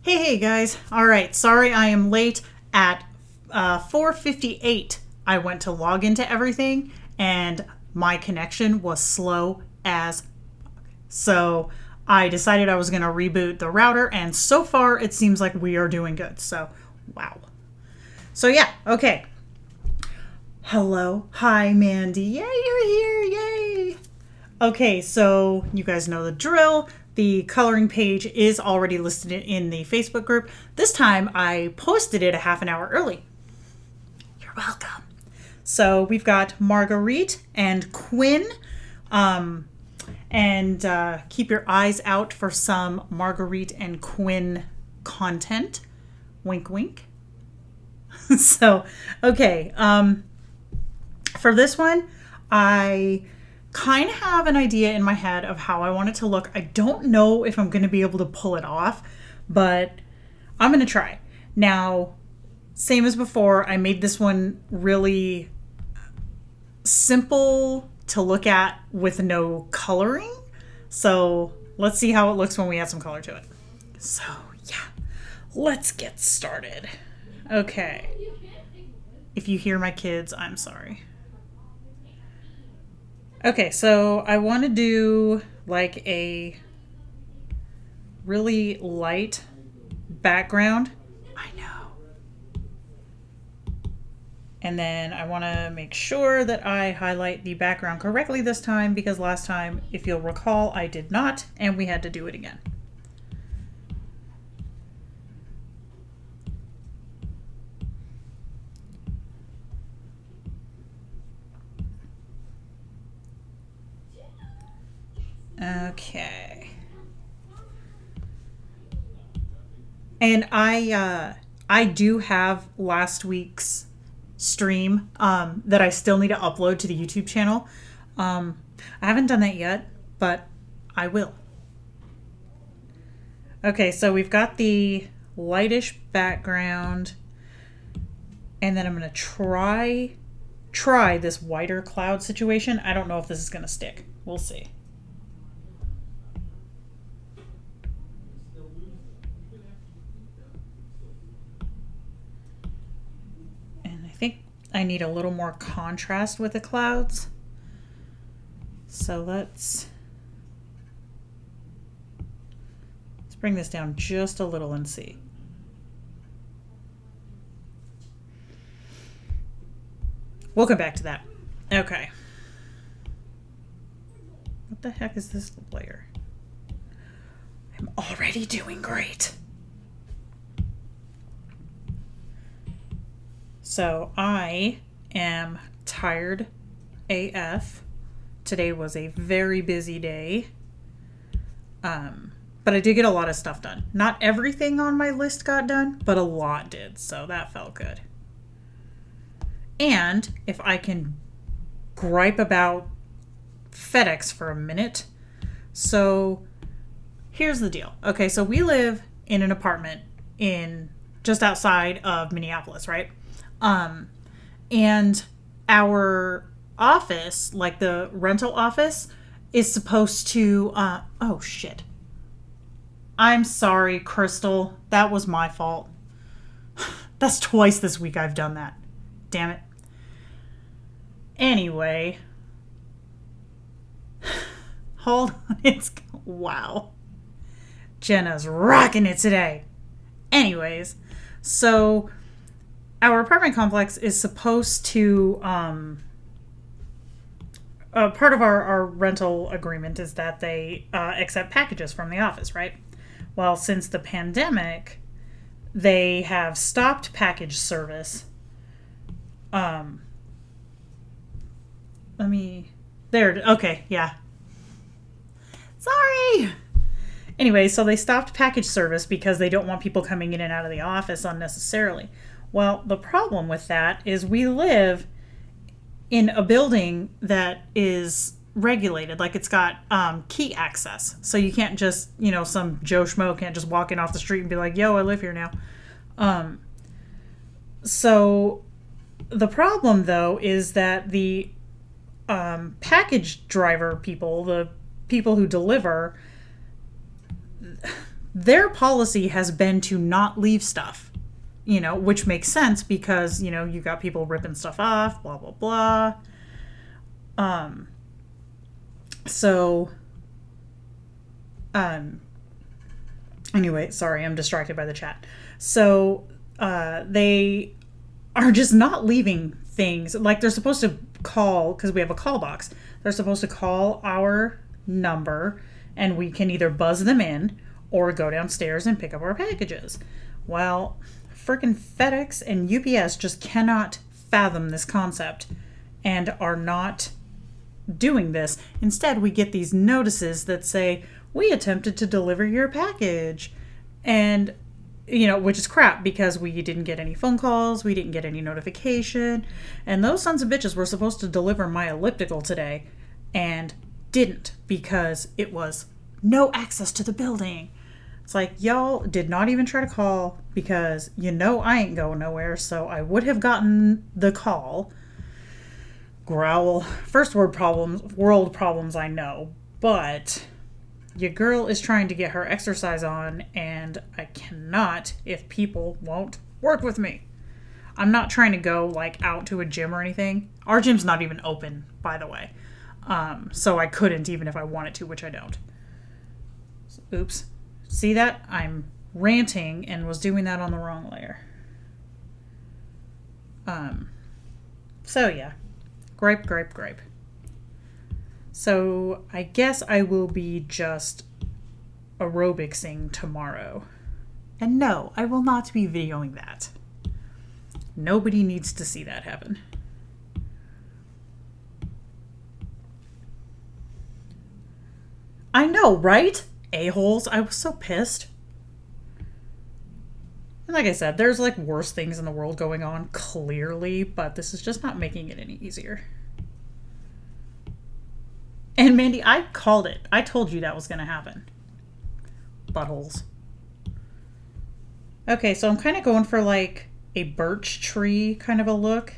Hey guys. All right, sorry I am late. At 4:58 I went to log into everything and my connection was slow as so I decided I was going to reboot the router, and so far it seems like we are doing good. So, wow. So yeah, okay. Hello. Hi Mandy. Yay, you're here. Yay. Okay, so you guys know the drill. The coloring page is already listed in the Facebook group. This time I posted it a half an hour early. You're welcome. So we've got Marguerite and Quinn. And keep your eyes out for some Marguerite and Quinn content. Wink, wink. So, okay. For this one, I kind of have an idea in my head of how I want it to look. I don't know if I'm going to be able to pull it off, but I'm going to try. Now, same as before, I made this one really simple to look at with no coloring. So let's see how it looks when we add some color to it. So yeah, let's get started. Okay. If you hear my kids, I'm sorry. Okay, so I want to do like a really light background. I know. And then I want to make sure that I highlight the background correctly this time, because last time, if you'll recall, I did not, and we had to do it again. Okay. And I do have last week's stream that I still need to upload to the YouTube channel. I haven't done that yet, but I will. Okay, so we've got the lightish background, and then I'm going to try this whiter cloud situation. I don't know if this is going to stick. We'll see. I need a little more contrast with the clouds. So let's bring this down just a little and see. We'll come back to that. Okay. What the heck is this layer? I'm already doing great. So I am tired AF. Today was a very busy day. But I did get a lot of stuff done. Not everything on my list got done, but a lot did. So that felt good. And if I can gripe about FedEx for a minute. So here's the deal. Okay, so we live in an apartment in just outside of Minneapolis, right? And our office, like the rental office, is supposed to, oh shit. I'm sorry, Crystal. That was my fault. That's twice this week I've done that. Damn it. Anyway. Hold on. Wow. Jenna's rocking it today. Anyways, so our apartment complex is supposed to, part of our rental agreement is that they accept packages from the office, right? Well, since the pandemic, they have stopped package service. Okay, yeah. Sorry! Anyway, so they stopped package service because they don't want people coming in and out of the office unnecessarily. Well, the problem with that is we live in a building that is regulated. Like, it's got key access. So you can't just, some Joe Schmo can't just walk in off the street and be like, yo, I live here now. So the problem, though, is that the package driver people, the people who deliver, their policy has been to not leave stuff, you know, which makes sense because, you know, you got people ripping stuff off, blah, blah, blah. So, anyway, sorry, I'm distracted by the chat. So, they are just not leaving things. Like, they're supposed to call, because we have a call box. They're supposed to call our number, and we can either buzz them in or go downstairs and pick up our packages. Well, freaking FedEx and UPS just cannot fathom this concept and are not doing this. Instead, we get these notices that say, we attempted to deliver your package. And, you know, which is crap because we didn't get any phone calls, we didn't get any notification. And those sons of bitches were supposed to deliver my elliptical today and didn't because it was no access to the building. It's like, y'all did not even try to call because you know I ain't going nowhere, so I would have gotten the call. Growl. First world problems, I know, but your girl is trying to get her exercise on, and I cannot if people won't work with me. I'm not trying to go like out to a gym or anything. Our gym's not even open, by the way. So I couldn't even if I wanted to, which I don't. Oops. See that? I'm ranting and was doing that on the wrong layer. So yeah. Gripe. So I guess I will be just aerobicsing tomorrow. And no, I will not be videoing that. Nobody needs to see that happen. I know, right? A-holes. I was so pissed. And like I said, there's like worse things in the world going on, clearly, but this is just not making it any easier. And Mandy, I called it. I told you that was going to happen. Buttholes. Okay, so I'm kind of going for like a birch tree kind of a look.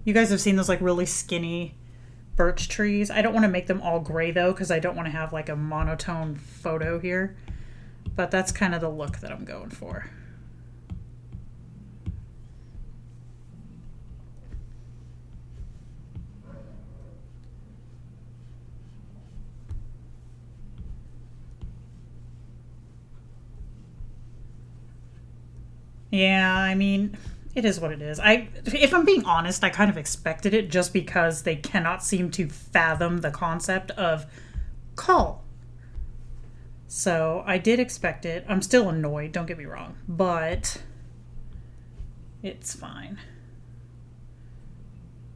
You guys have seen those like really skinny birch trees. I don't want to make them all gray though, because I don't want to have like a monotone photo here. But that's kind of the look that I'm going for. Yeah, I mean, it is what it is. If I'm being honest, I kind of expected it just because they cannot seem to fathom the concept of call. So I did expect it. I'm still annoyed, don't get me wrong, but it's fine.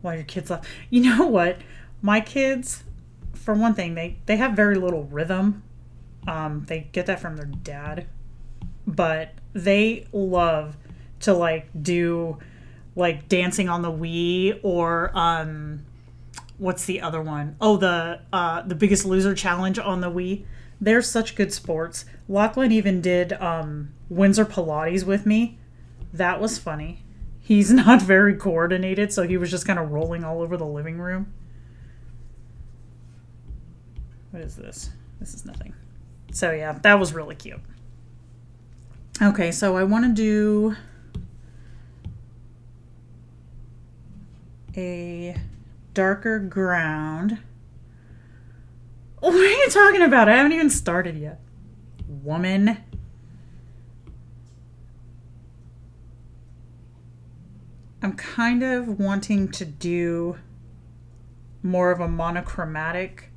While your kids laugh. You know what? My kids, for one thing, they have very little rhythm. They get that from their dad. But they love to like do like dancing on the Wii or what's the other one? Oh, the Biggest Loser challenge on the Wii. They're such good sports. Lachlan even did Windsor Pilates with me. That was funny. He's not very coordinated, so he was just kind of rolling all over the living room. What is this? This is nothing. So yeah, that was really cute. Okay, so I want to do a darker ground. What are you talking about? I haven't even started yet. Woman. I'm kind of wanting to do more of a monochromatic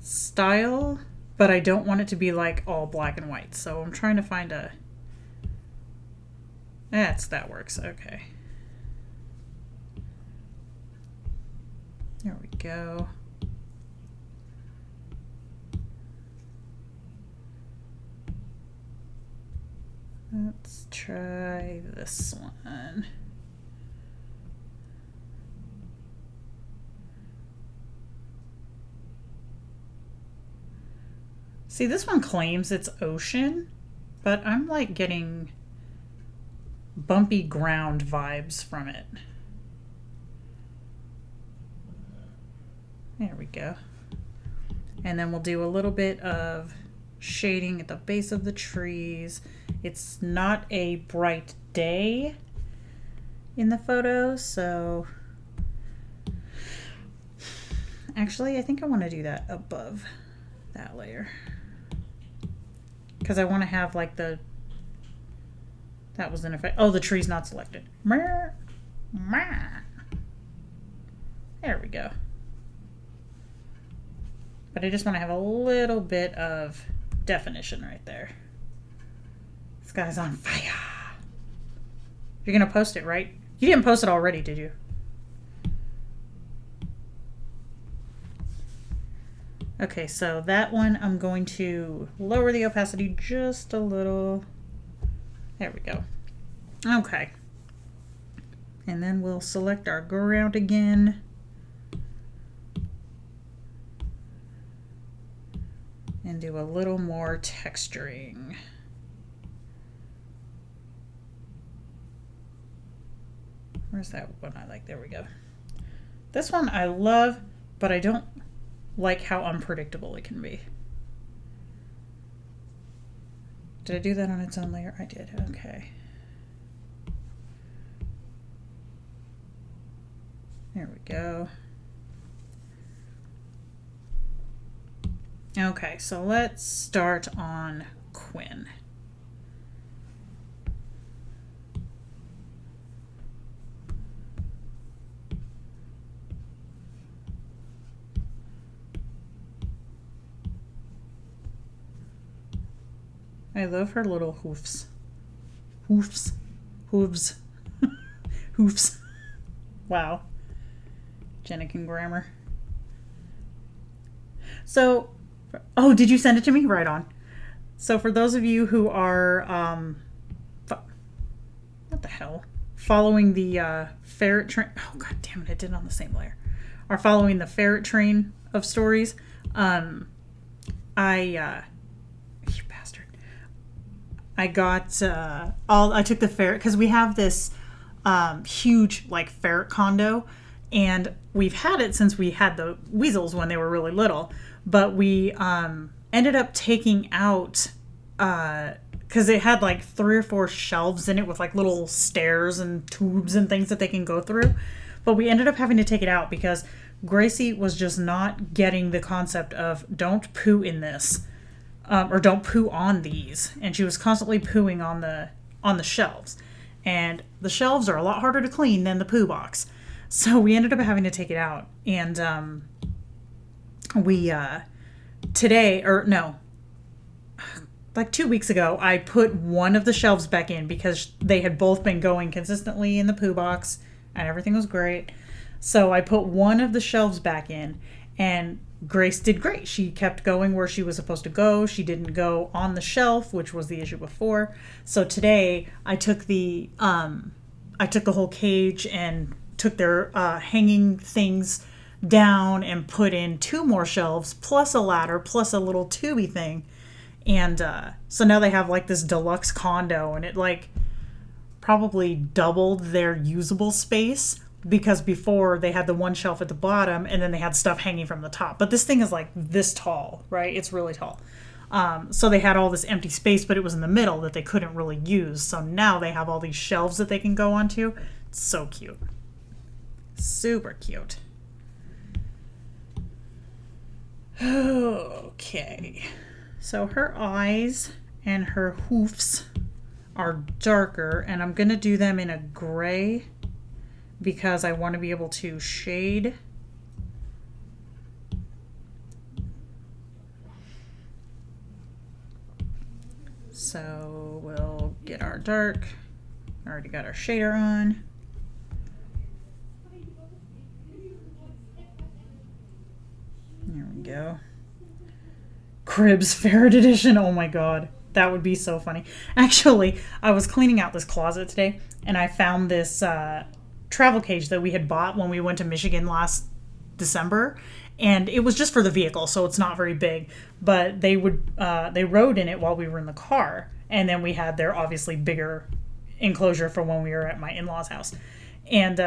style, but I don't want it to be like all black and white. So I'm trying to find a... that works. Okay. There we go. Let's try this one. See, this one claims it's ocean, but I'm like getting bumpy ground vibes from it. There we go. And then we'll do a little bit of shading at the base of the trees. It's not a bright day in the photo, so actually I think I want to do that above that layer because I want to have like that was in effect. Oh, the tree's not selected. There we go. But I just want to have a little bit of definition right there. This guy's on fire. You're going to post it, right? You didn't post it already, did you? Okay, so that one I'm going to lower the opacity just a little. There we go. Okay. And then we'll select our ground again. And do a little more texturing. Where's that one I like? There we go. This one I love, but I don't like how unpredictable it can be. Did I do that on its own layer? I did. Okay. There we go. Okay, so let's start on Quinn. I love her little hoofs. Hoofs. Hooves. Hoofs. Wow. Jennican grammar. So, oh, did you send it to me? Right on. So for those of you who are, what the hell? Following the ferret train. Oh, god damn it, I did it on the same layer. Are following the ferret train of stories. You bastard. I got, I took the ferret, because we have this huge, like, ferret condo, and we've had it since we had the weasels when they were really little. But we ended up taking out, because it had like 3 or 4 shelves in it with like little stairs and tubes and things that they can go through. But we ended up having to take it out because Gracie was just not getting the concept of don't poo in this, or don't poo on these. And she was constantly pooing on the shelves. And the shelves are a lot harder to clean than the poo box. So we ended up having to take it out. And we today, or no, like 2 weeks ago, I put one of the shelves back in because they had both been going consistently in the poo box and everything was great. So I put one of the shelves back in, and Grace did great. She kept going where she was supposed to go. She didn't go on the shelf, which was the issue before. So today I took the whole cage and took their hanging things down and put in 2 more shelves plus a ladder plus a little tubey thing. And so now they have like this deluxe condo, and it like probably doubled their usable space, because before they had the one shelf at the bottom and then they had stuff hanging from the top. But this thing is like this tall, right? It's really tall. So they had all this empty space, but it was in the middle that they couldn't really use. So now they have all these shelves that they can go onto. It's so cute. Super cute. Okay. So her eyes and her hoofs are darker, and I'm going to do them in a gray because I want to be able to shade. So we'll get our dark. Already got our shader on. There we go. Cribs Ferret Edition. Oh my god. That would be so funny. Actually, I was cleaning out this closet today, and I found this travel cage that we had bought when we went to Michigan last December. And it was just for the vehicle, so it's not very big. But they rode in it while we were in the car. And then we had their obviously bigger enclosure for when we were at my in-laws' house. And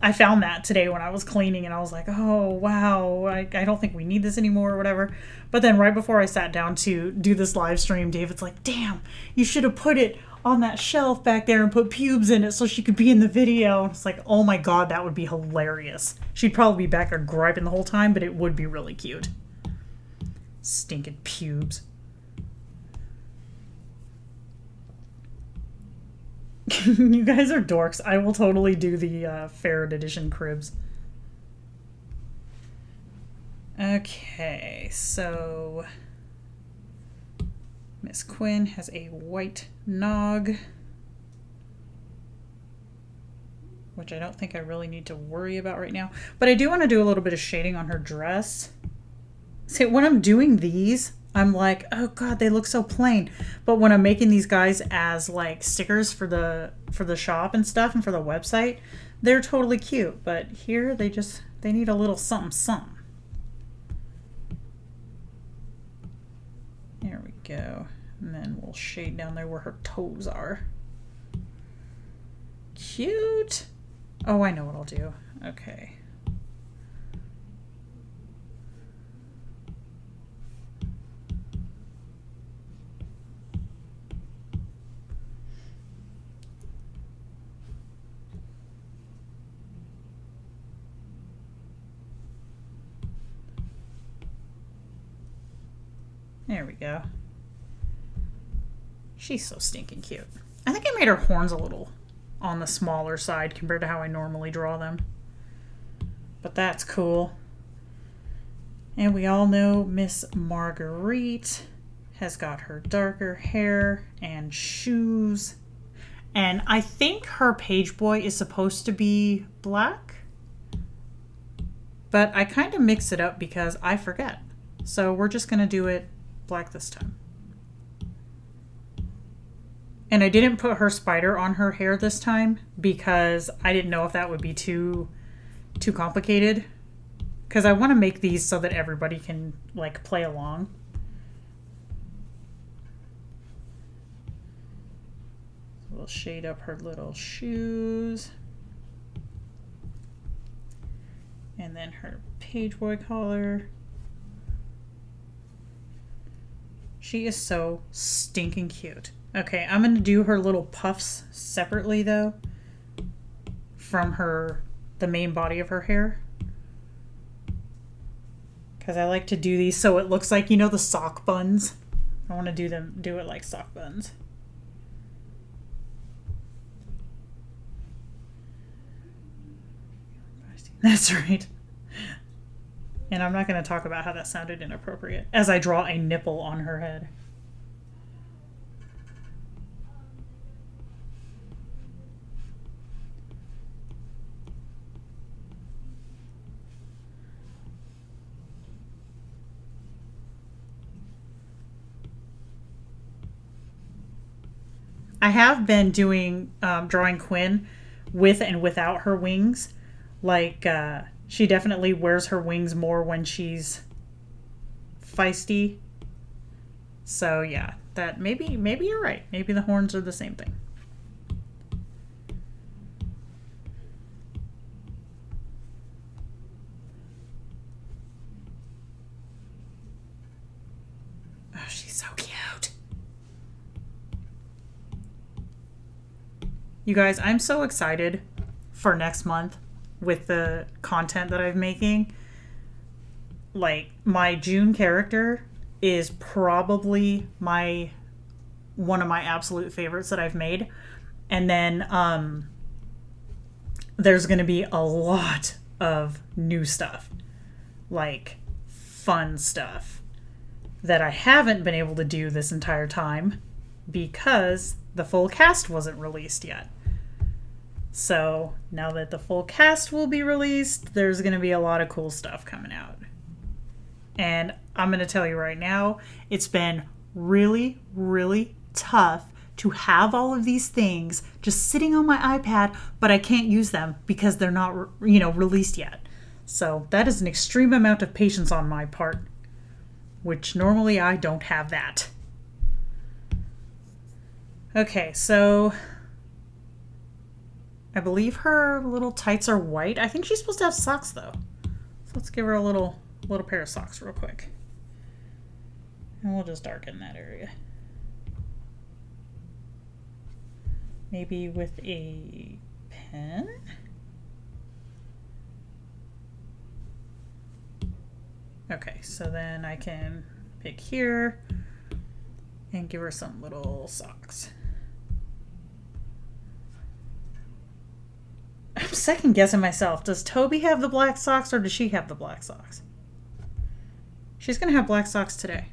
I found that today when I was cleaning, and I was like, oh, wow, I don't think we need this anymore or whatever. But then right before I sat down to do this live stream, David's like, damn, you should have put it on that shelf back there and put pubes in it so she could be in the video. And it's like, oh my God, that would be hilarious. She'd probably be back there griping the whole time, but it would be really cute. Stinking pubes. You guys are dorks. I will totally do the Ferret Edition cribs. Okay, so Miss Quinn has a white nog, which I don't think I really need to worry about right now. But I do want to do a little bit of shading on her dress. See, when I'm doing these, I'm like, oh God, they look so plain. But when I'm making these guys as like stickers for the shop and stuff and for the website, they're totally cute. But here they need a little something something. There we go. And then we'll shade down there where her toes are. Cute. Oh, I know what I'll do. Okay. There we go. She's so stinking cute. I think I made her horns a little on the smaller side compared to how I normally draw them. But that's cool. And we all know Miss Marguerite has got her darker hair and shoes. And I think her page boy is supposed to be black. But I kind of mix it up because I forget. So we're just going to do it black this time. And I didn't put her spider on her hair this time because I didn't know if that would be too complicated. Because I want to make these so that everybody can like play along. So we'll shade up her little shoes. And then her page boy collar. She is so stinking cute. Okay, I'm going to do her little puffs separately though from the main body of her hair. Because I like to do these so it looks like, you know, the sock buns. I want to do it like sock buns. That's right. And I'm not going to talk about how that sounded inappropriate as I draw a nipple on her head. I have been doing drawing Quinn with and without her wings. Like, she definitely wears her wings more when she's feisty. So yeah, that maybe you're right. Maybe the horns are the same thing. Oh, she's so cute. You guys, I'm so excited for next month with the content that I'm making. Like, my June character is probably one of my absolute favorites that I've made. And then there's going to be a lot of new stuff, like fun stuff that I haven't been able to do this entire time because the full cast wasn't released yet. So now that the full cast will be released, there's going to be a lot of cool stuff coming out. And I'm going to tell you right now, it's been really, really tough to have all of these things just sitting on my iPad, but I can't use them because they're not, released yet. So that is an extreme amount of patience on my part, which normally I don't have that. Okay, so I believe her little tights are white. I think she's supposed to have socks though. So let's give her a little pair of socks real quick. And we'll just darken that area. Maybe with a pen? Okay, so then I can pick here and give her some little socks. I'm second guessing myself. Does Toby have the black socks or does she have the black socks? She's gonna have black socks today.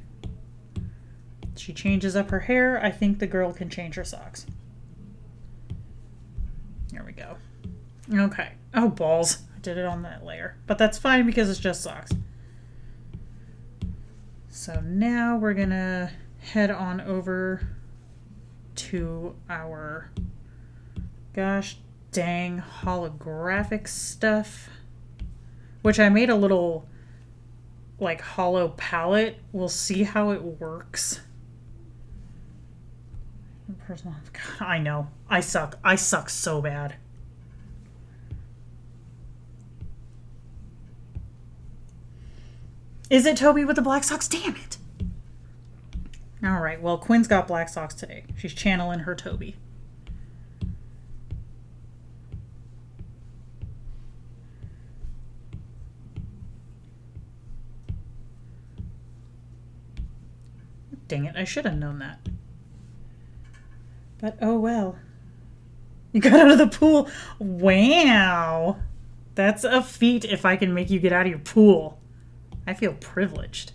She changes up her hair. I think the girl can change her socks. There we go. Okay. Oh, balls. I did it on that layer. But that's fine because it's just socks. So now we're gonna head on over to our gosh dang holographic stuff, which I made a little like hollow palette. We'll see how it works. Personal. God, I know. I suck. I suck so bad. Is it Toby with the black socks? Damn it. All right. Well, Quinn's got black socks today. She's channeling her Toby. Dang it. I should have known that. But oh well. You got out of the pool. Wow. That's a feat if I can make you get out of your pool. I feel privileged.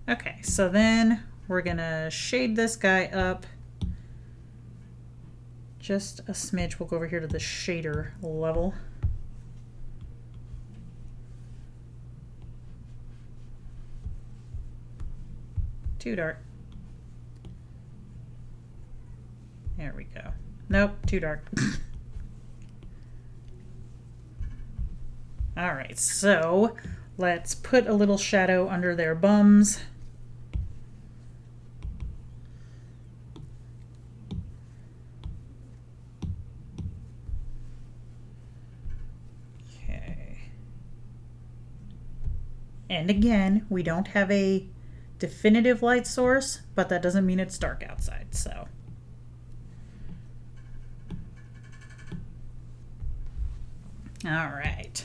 Okay, so then we're gonna shade this guy up just a smidge. We'll go over here to the shader level. Too dark. There we go. Nope, too dark. All right, so let's put a little shadow under their bums. Okay. And again, we don't have a definitive light source, but that doesn't mean it's dark outside, so. All right.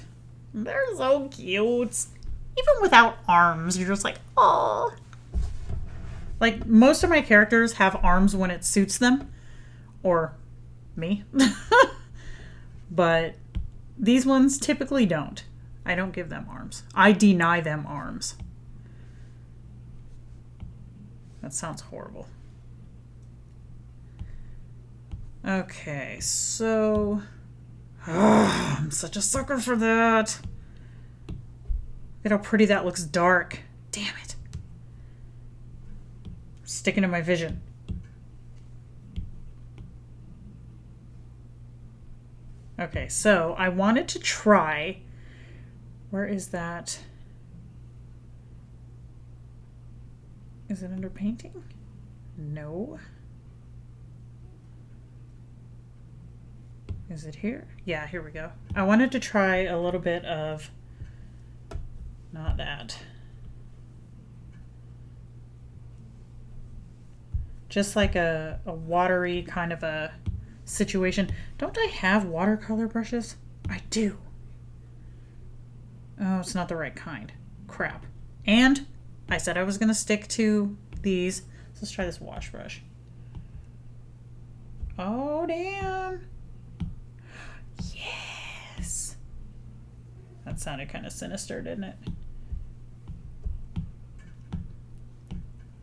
They're so cute. Even without arms, you're just like, oh. Like, most of my characters have arms when it suits them. Or me. But these ones typically don't. I don't give them arms. I deny them arms. That sounds horrible. Okay, so... Oh, I'm such a sucker for that. Look at how pretty that looks dark. Damn it. Sticking to my vision. Okay, so I wanted to try... Where is that? Is it under painting? No. Is it here? Yeah, here we go. I wanted to try a little bit of, not that. Just like a watery kind of a situation. Don't I have watercolor brushes? I do. Oh, it's not the right kind. Crap. And I said I was going to stick to these. So let's try this wash brush. Oh, damn. Yes. That sounded kind of sinister, didn't it?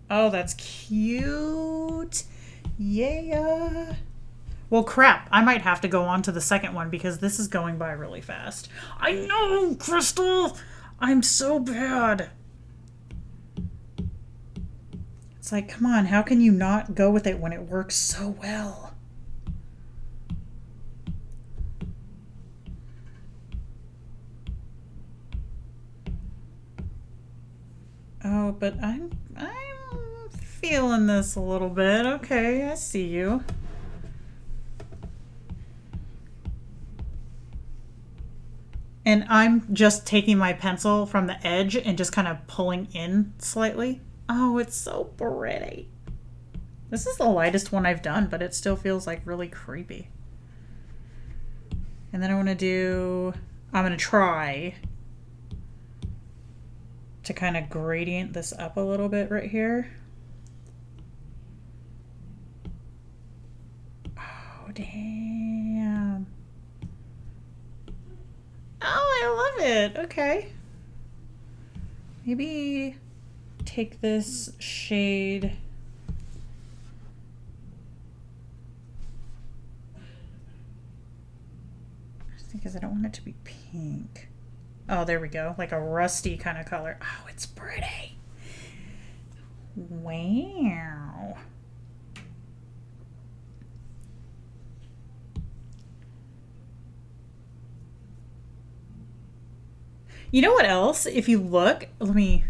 Oh, that's cute. Yeah. Well, crap. I might have to go on to the second one because this is going by really fast. I know, Crystal. I'm so bad. It's like, come on. How can you not go with it when it works so well? Oh, but I'm feeling this a little bit. Okay, I see you. And I'm just taking my pencil from the edge and just kind of pulling in slightly. Oh, it's so pretty. This is the lightest one I've done, but it still feels like really creepy. And then I'm going to try to kind of gradient this up a little bit right here. Oh, damn. Oh, I love it. Okay. Maybe take this shade. Because I don't want it to be pink. Oh, there we go. Like a rusty kind of color. Oh, it's pretty. Wow. You know what else? If you look, let me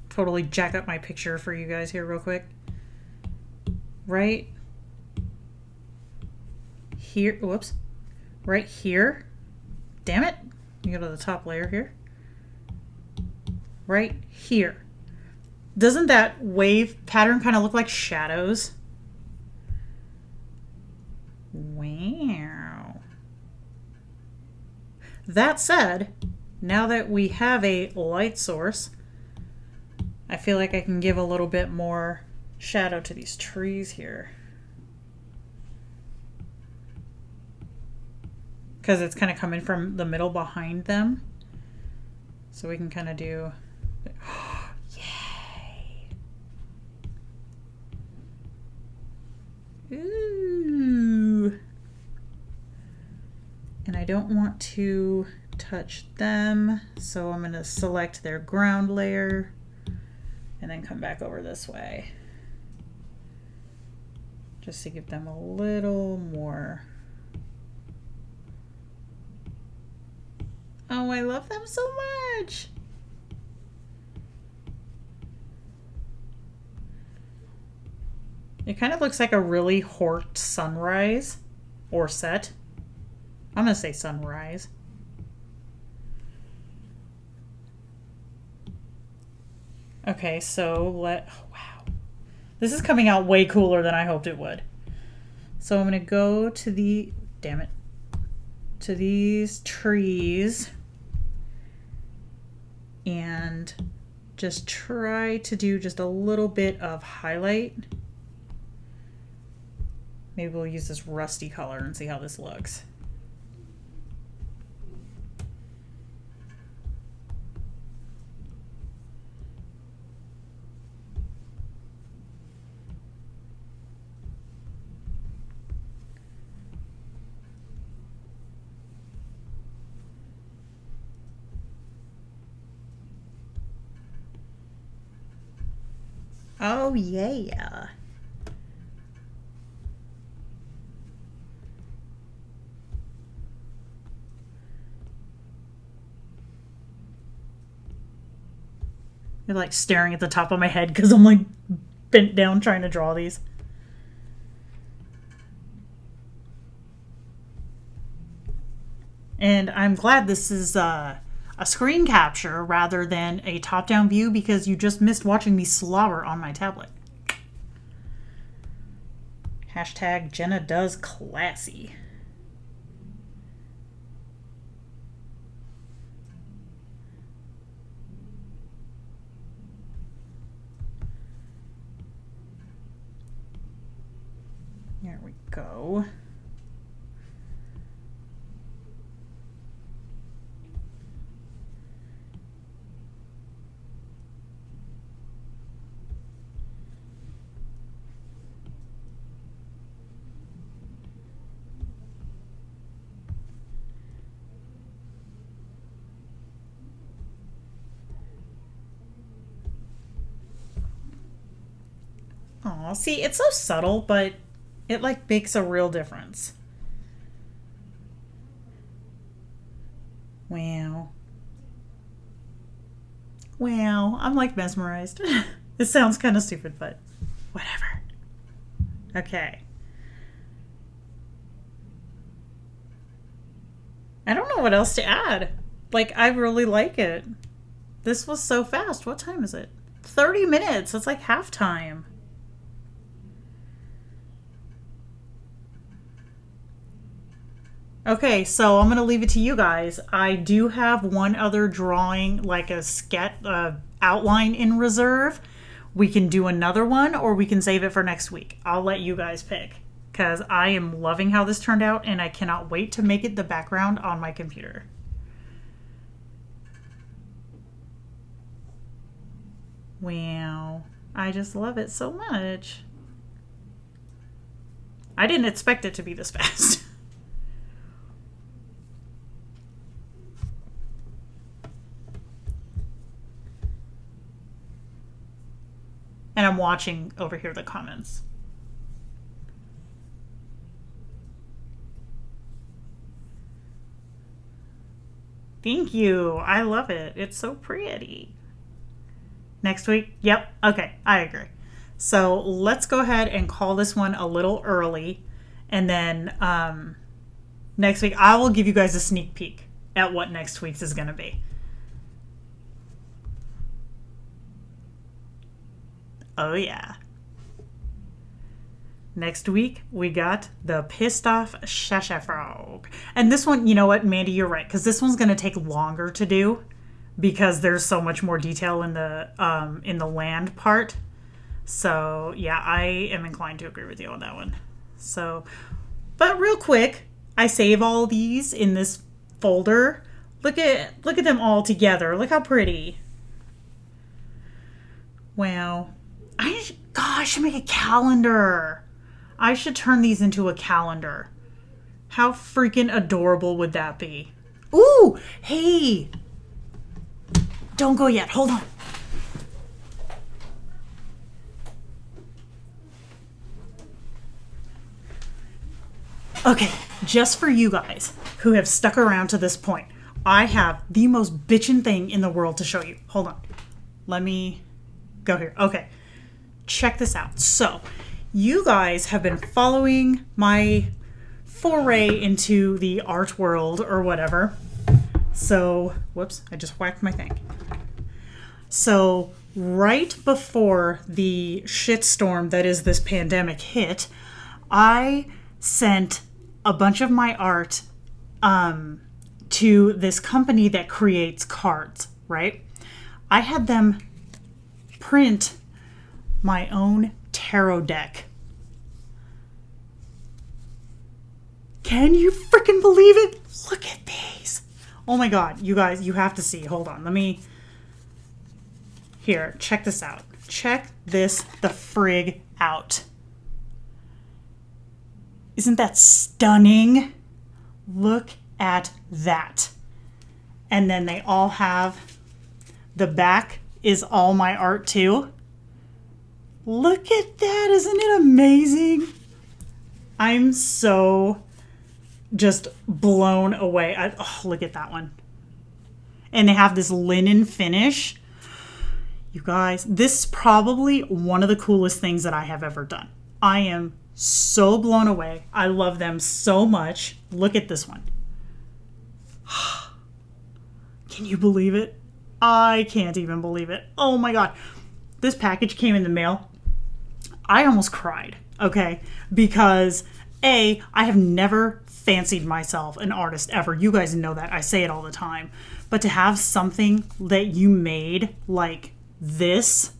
totally jack up my picture for you guys here real quick. Right here, whoops. Right here. Damn it. You go to the top layer here. Right here. Doesn't that wave pattern kind of look like shadows? Wow. That said, now that we have a light source, I feel like I can give a little bit more shadow to these trees here. Because it's kind of coming from the middle behind them. So we can kind of do... Yay! Ooh! And I don't want to touch them, so I'm going to select their ground layer and then come back over this way just to give them a little more. Oh, I love them so much. It kind of looks like a really horked sunrise or set. I'm going to say sunrise. Okay, so oh, wow. This is coming out way cooler than I hoped it would. So I'm going to go to to these trees and just try to do just a little bit of highlight. Maybe we'll use this rusty color and see how this looks. Oh, yeah. You're like staring at the top of my head because I'm like bent down trying to draw these. And I'm glad this is a screen capture rather than a top-down view because you just missed watching me slobber on my tablet. Hashtag Jenna does classy. There we go. Aw, see, it's so subtle, but it like makes a real difference. Wow. Wow, I'm like mesmerized. It sounds kind of stupid, but Whatever. Okay. I don't know what else to add. Like, I really like it. This was so fast. What time is it? 30 minutes. It's like halftime. Okay, so I'm going to leave it to you guys. I do have one other drawing, like a sketch, outline in reserve. We can do another one, or we can save it for next week. I'll let you guys pick, because I am loving how this turned out, and I cannot wait to make it the background on my computer. Wow. I just love it so much. I didn't expect it to be this fast. And I'm watching over here the comments. Thank you. I love it. It's so pretty. Next week? Yep. Okay. I agree. So let's go ahead and call this one a little early. And then next week, I will give you guys a sneak peek at what next week's is going to be. Oh, yeah. Next week, we got the Pissed Off Shasha Frog. And this one, you know what, Mandy, you're right, because this one's going to take longer to do because there's so much more detail in the land part. So, yeah, I am inclined to agree with you on that one. So, but real quick, I save all these in this folder. Look at them all together. Look how pretty. Wow. I should make a calendar. I should turn these into a calendar. How freaking adorable would that be? Ooh, hey. Don't go yet. Hold on. Okay, just for you guys who have stuck around to this point, I have the most bitchin' thing in the world to show you. Hold on. Let me go here. Okay. Check this out. So, you guys have been following my foray into the art world or whatever. So, whoops, I just whacked my thing. So, right before the shitstorm that is this pandemic hit, I sent a bunch of my art to this company that creates cards, right? I had them print my own tarot deck. Can you freaking believe it? Look at these. Oh my god, you guys, you have to see. Hold on, let me... Here, check this out. Check this the frig out. Isn't that stunning? Look at that. And then they all have... The back is all my art too. Look at that. Isn't it amazing? I'm so just blown away. Oh, look at that one. And they have this linen finish. You guys, this is probably one of the coolest things that I have ever done. I am so blown away. I love them so much. Look at this one. Can you believe it? I can't even believe it. Oh my god. This package came in the mail. I almost cried, okay? Because A, I have never fancied myself an artist ever. You guys know that. I say it all the time. But to have something that you made like this,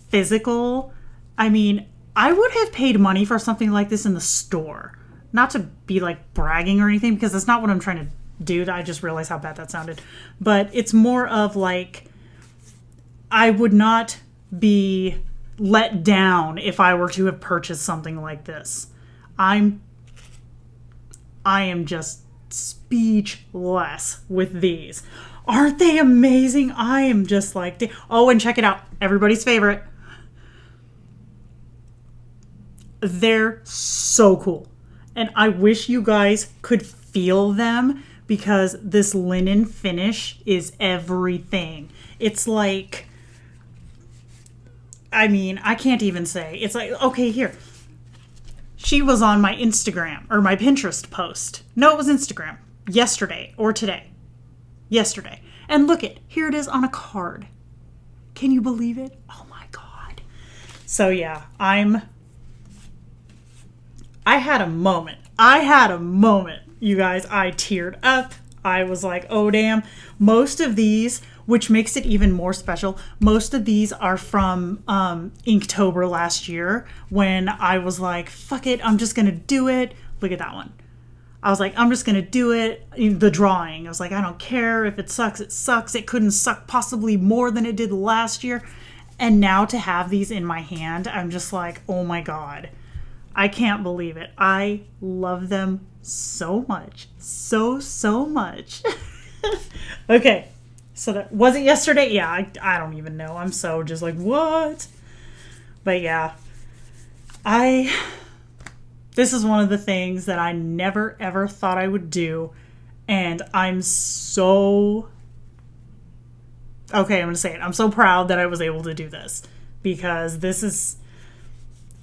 physical, I mean, I would have paid money for something like this in the store. Not to be like bragging or anything, because that's not what I'm trying to do. I just realized how bad that sounded. But it's more of like, I would not be let down if I were to have purchased something like this. I am just speechless with these. Aren't they amazing? I am just like, oh, and check it out. Everybody's favorite. They're so cool. And I wish you guys could feel them, because this linen finish is everything. It's like, I mean, I can't even say. It's like, okay, here. She was on my Instagram or my Pinterest post. No, it was Instagram. Yesterday or today. Yesterday. And look here it is on a card. Can you believe it? Oh my God. So yeah, I had a moment. You guys. I teared up. I was like, oh damn. Most of these, which makes it even more special, most of these are from Inktober last year when I was like, fuck it, I'm just gonna do it. Look at that one. I was like, I'm just gonna do it. The drawing, I was like, I don't care if it sucks, it sucks. It couldn't suck possibly more than it did last year. And now to have these in my hand, I'm just like, oh my God. I can't believe it. I love them so much. So much. Okay. So that was it yesterday? Yeah, I don't even know. I'm so just like, what? But yeah. This is one of the things that I never ever thought I would do. And I'm so... Okay, I'm going to say it. I'm so proud that I was able to do this. Because this is...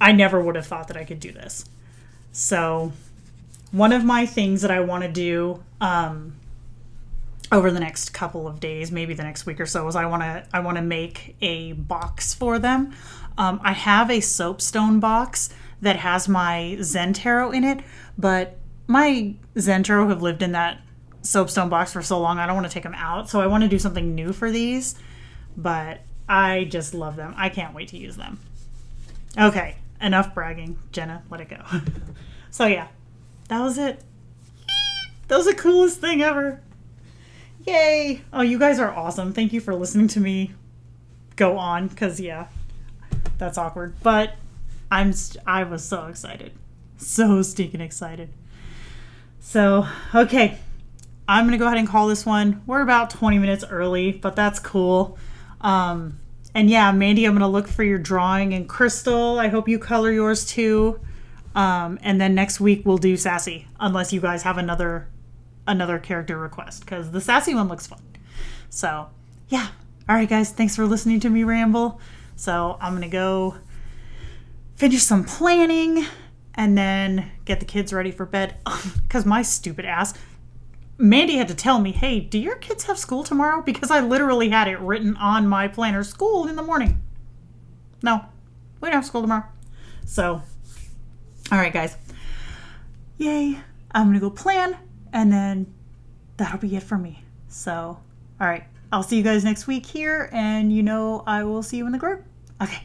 I never would have thought that I could do this. So, one of my things that I want to do over the next couple of days, maybe the next week or so, is I want to make a box for them. I have a soapstone box that has my Zen Tarot in it, but my Zen Tarot have lived in that soapstone box for so long, I don't want to take them out. So I want to do something new for these, but I just love them. I can't wait to use them. Okay. Enough bragging. Jenna, let it go. So yeah, that was it. That was the coolest thing ever. Yay. Oh, you guys are awesome. Thank you for listening to me go on, because yeah, that's awkward. But I was so excited. So stinking excited. So, okay. I'm going to go ahead and call this one. We're about 20 minutes early, but that's cool. And yeah, Mandy, I'm going to look for your drawing. And Crystal, I hope you color yours too. And then next week we'll do Sassy, unless you guys have another character request, because the Sassy one looks fun. So yeah. All right, guys, thanks for listening to me ramble. So I'm going to go finish some planning and then get the kids ready for bed, because my stupid ass, Mandy had to tell me, hey, do your kids have school tomorrow? Because I literally had it written on my planner, school in the morning. No, we don't have school tomorrow. So, all right, guys. Yay. I'm going to go plan, and then that'll be it for me. So, all right. I'll see you guys next week here, and I will see you in the group. Okay.